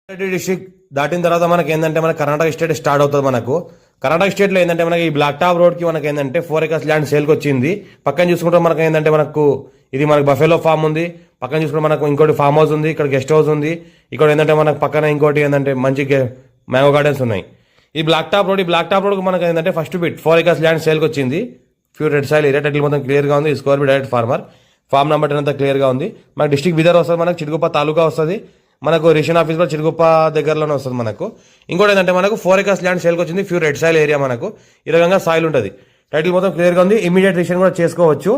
District దాటిన తర్వాత మనకి ఏంటంటే మన కర్ణాటక స్టేట్ స్టార్ట్ అవుతుంది. మనకు కర్ణాటక స్టేట్ లో ఏంటంటే మనకి ఈ బ్లాక్ టాప్ రోడ్ కి మనకి ఏంటంటే 4 acres ల్యాండ్ సేల్కి వచ్చింది. పక్కన చూసుకుంటే మనకి ఏంటంటే మనకు ఇది మనకు బఫెలో ఫామ్ ఉంది. పక్కన చూసుకుంటే మనకు ఇంకోటి ఫామ్ హౌస్ ఉంది. ఇక్కడ గెస్ట్ హౌస్ ఉంది. ఇక్కడ ఏంటంటే మనకు పక్కన ఇంకోటి ఏంటంటే మంచి మ్యాంగో గార్డెన్స్ ఉన్నాయి. ఈ బ్లాక్ టాప్ రోడ్ మనకి ఏంటంటే ఫస్ట్ బిట్ 4 acres ల్యాండ్ సేల్కి వచ్చింది. Pure red soil area, title మొత్తం క్లియర్ గా ఉంది. Square bit direct farmer, form number 10 అంతా క్లియర్ గా ఉంది. మనకి డిస్ట్రిక్ట్ బీదర్ వస్తుంది. మనకు చిడుగుప్ప తాలూకా వస్తుంది. మనకు రిషన్ ఆఫీస్ కూడా చిరుగుప్ప దగ్గరలోనే వస్తుంది. మనకు ఇంకోటి ఏంటంటే మనకు 4 acres ల్యాండ్ సేల్కి వచ్చింది. ప్యూర్ రెడ్ సాయిల్ ఏరియా, మనకు ఈ రకంగా సాయిల్ ఉంటుంది. టైటిల్ మొత్తం క్లియర్గా ఉంది. ఇమీడియట్ రిజిస్ట్రేషన్ కూడా చేసుకోవచ్చు.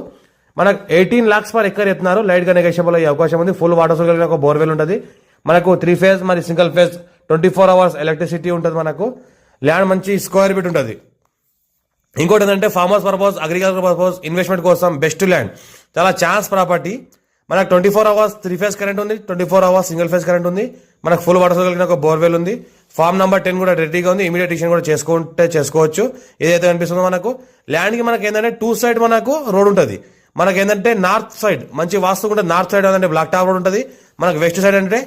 మనకు 18 lakhs per acre ఎత్తున్నారు. లైట్గా నెగోషియబుల్ అయ్యే అవకాశం ఉంది. ఫుల్ వాటర్ సోర్స్ కలిగిన ఒక బోర్వెల్ ఉంటుంది. మనకు 3 phase మరి సింగిల్ ఫేజ్ 24 hours ఎలక్ట్రిసిటీ ఉంటుంది. మనకు ల్యాండ్ మంచి స్క్వేర్ బిట్ ఉంటుంది. ఇంకోటి ఏంటంటే farmers purpose, agriculture purpose, investment కోసం బెస్ట్ ల్యాండ్, చాలా ఛాన్స్ ప్రాపర్టీ. మనకు 24 hours 3 phase కరెంట్ ఉంది. 24 hours సింగిల్ ఫేజ్ కరెంట్ ఉంది. మనకు ఫుల్ వాటర్ కలిగిన ఒక బోర్వెల్ ఉంది. ఫామ్ నెంబర్ 10 కూడా రెడీగా ఉంది. ఇమీడియట్ డిసిషన్ కూడా చేసుకోవచ్చు. ఏదైతే కనిపిస్తుందో మనకు ల్యాండ్ కి మనకి ఏంటంటే 2 side మనకు రోడ్ ఉంటుంది. మనకి ఏంటంటే నార్త్ సైడ్ మంచి వాస్తు ఉంటే నార్త్ సైడ్ అంటే బ్లాక్ టాప్ రోడ్ ఉంటుంది. మనకు వెస్ట్ సైడ్ అంటే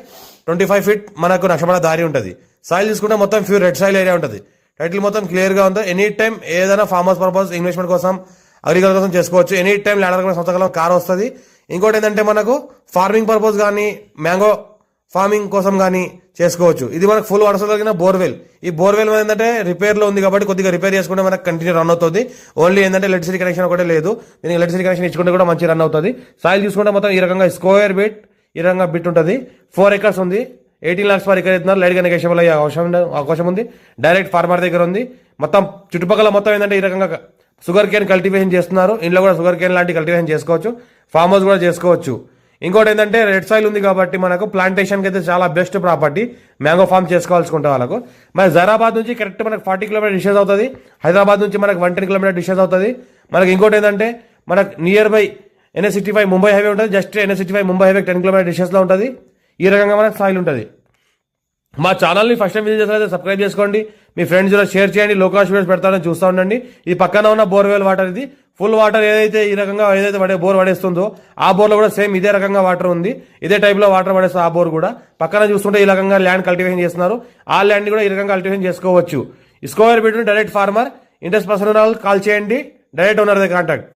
25 feet మనకు నక్షపడ దారి ఉంటుంది. సాయిల్ తీసుకుంటే మొత్తం ప్యూర్ రెడ్ సాయిల్ ఏరియా ఉంటుంది. టైటిల్ మొత్తం క్లియర్ గా ఉంది. ఎనీ టైం ఏదైనా ఫార్మర్స్ పర్పస్, ఇన్వెస్ట్మెంట్ కోసం, అగ్రికల్చర్ కోసం చేసుకోవచ్చు. ఎనీ టైం ల్యాండ్ సంవత్సరం కార్ వస్తుంది. ఇంకోటి ఏంటంటే మనకు ఫార్మింగ్ పర్పస్ కానీ, మ్యాంగో ఫార్మింగ్ కోసం కానీ చేసుకోవచ్చు. ఇది మనకు ఫుల్ వాటర్ కలిగిన బోర్వెల్. ఈ బోర్వెల్ ఏంటంటే రిపేర్ లో ఉంది కాబట్టి కొద్దిగా రిపేర్ చేసుకుంటే మనకు కంటిన్యూ రన్ అవుతుంది. ఓన్లీ ఏంటంటే ఎలక్ట్రిసిటీ కనెక్షన్ ఒకటే లేదు. దీనికి ఎలక్ట్రిసిటీ కనెక్షన్ ఇచ్చుకుంటే కూడా మంచి రన్ అవుతుంది. సాయిల్ చూసుకుంటే మొత్తం ఈ రకంగా స్క్వేర్ బిట్, ఈ రకంగా బిట్ ఉంటుంది. 4 acres ఉంది. 18 lakhs per acre ఎత్తున్నారు. లైట్ గా నెగోషియబుల్ అయ్యే అవకాశం ఉంది. డైరెక్ట్ ఫార్మర్ దగ్గర ఉంది. మొత్తం చుట్టుపక్కల మొత్తం ఏంటంటే ఈ రకంగా షుగర్ కేన్ కల్టివేషన్ చేస్తున్నారు. ఇంట్లో కూడా షుగర్ కేన్ లాంటి కల్టివేషన్ చేసుకోవచ్చు. ఫార్మ్ హౌస్ కూడా చేసుకోవచ్చు. ఇంకోటి ఏంటంటే రెడ్ సాయిల్ ఉంది కాబట్టి మనకు ప్లాంటేషన్కి అయితే చాలా బెస్ట్ ప్రాపర్టీ. మ్యాంగో ఫార్మ్ చేసుకోవాల్సుకుంటే వాళ్ళకు మన జైరాబాద్ నుంచి కరెక్ట్ మనకు 40 kilometers డిస్టెన్స్ అవుతుంది. హైదరాబాద్ నుంచి మనకు 110 kilometers డిస్టెన్స్ అవుతుంది. మనకి ఇంకోటి ఏంటంటే మనకు near by NH65 Mumbai highway ఉంటుంది. Just NH65 Mumbai highway 10 kilometers distance లో ఉంటుంది. ఈ రకంగా మనకు సాయిల్ ఉంటుంది. మా ఛానల్ని ఫస్ట్ టైం విజిట్ చేస్తే సబ్స్క్రైబ్ చేసుకోండి. మీ ఫ్రెండ్స్ కూడా షేర్ చేయండి. లోకల్ వీడియోస్ పెడతారని చూస్తూ ఉండండి. ఇది పక్కన ఉన్న బోర్వెల్ వాటర్. ఇది ఫుల్ వాటర్ ఏదైతే ఈ రకంగా బోర్ పడేస్తుందో ఆ బోర్లో కూడా సేమ్ ఇదే రకంగా వాటర్ ఉంది. ఇదే టైప్లో వాటర్ పడేస్తుంది ఆ బోర్ కూడా. పక్కన చూస్తుంటే ఈ రకంగా ల్యాండ్ కల్టివేషన్ చేస్తున్నారు. ఆ ల్యాండ్ కూడా ఈ రకంగా కల్టివేషన్ చేసుకోవచ్చు. Square bit direct farmer. Interest person call చేయండి. Direct owner contact.